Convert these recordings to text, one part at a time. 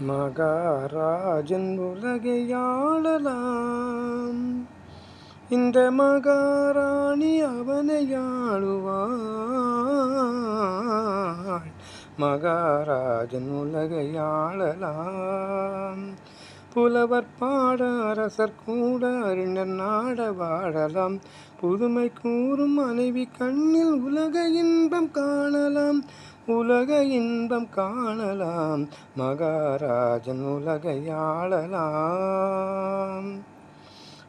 மகாராஜன் உலகை ஆளலாம். இந்த மகாராணி அவனை ஆளுவாள். மகாராஜன் உலகை ஆளலாம். புலவர் பாட அரசர் கூட அறிஞர் நாட வாழலாம். புதுமை கூறும் மனைவி கண்ணில் உலக இன்பம் காணலாம். உலக இன்பம் காணலாம். மகாராஜன் உலகை ஆளலாம்.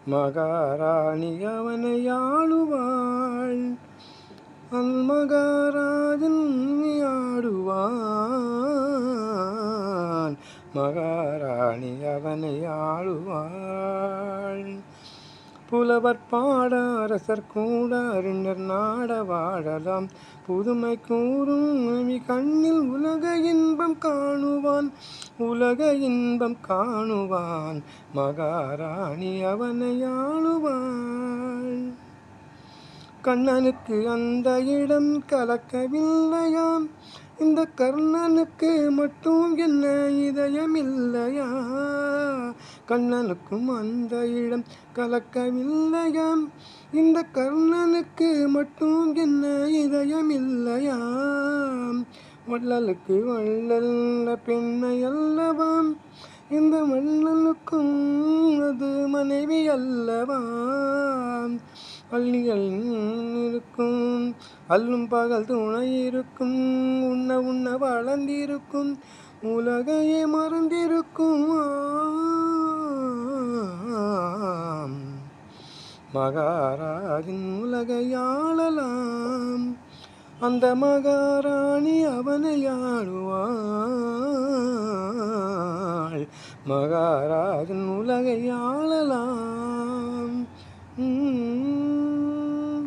மகாராணி அவனை ஆளுவாள். மகாராஜன் ஆடுவான். மகாராணி அவனை ஆளுவாள். புலவர் பாட அரசர் கூட அறிஞர் நாட வாழலாம். புதுமை கூறும் கண்ணில் உலக இன்பம் காணுவான். உலக இன்பம் காணுவான். மகாராணி அவனை ஆளுவாள். கண்ணனுக்கு அந்த இடம் கலக்கவில்லையாம். இந்த கர்ணனுக்கு மட்டும் என்ன இதயம் இல்லையா? கண்ணனுக்கும் அந்த இடம் கலக்கவில்லையாம். இந்த கர்ணனுக்கு மட்டும் என்ன இதயம் இல்லையா? வள்ளலுக்கு வள்ளல் பெண்மை அல்லவாம். இந்த வள்ளலுக்கும் அது மனைவி அல்லவாம். பள்ளிகள் இருக்கும், அல்லும் பகல் துணை இருக்கும். உண்ண உண்ண வளர்ந்திருக்கும், உலகையே மறந்திருக்கும். மகாராஜன் உலகை ஆளலாம். அந்த மகாராணி அவனை ஆளுவாள். மகாராஜன் உலகை ஆளலாம்.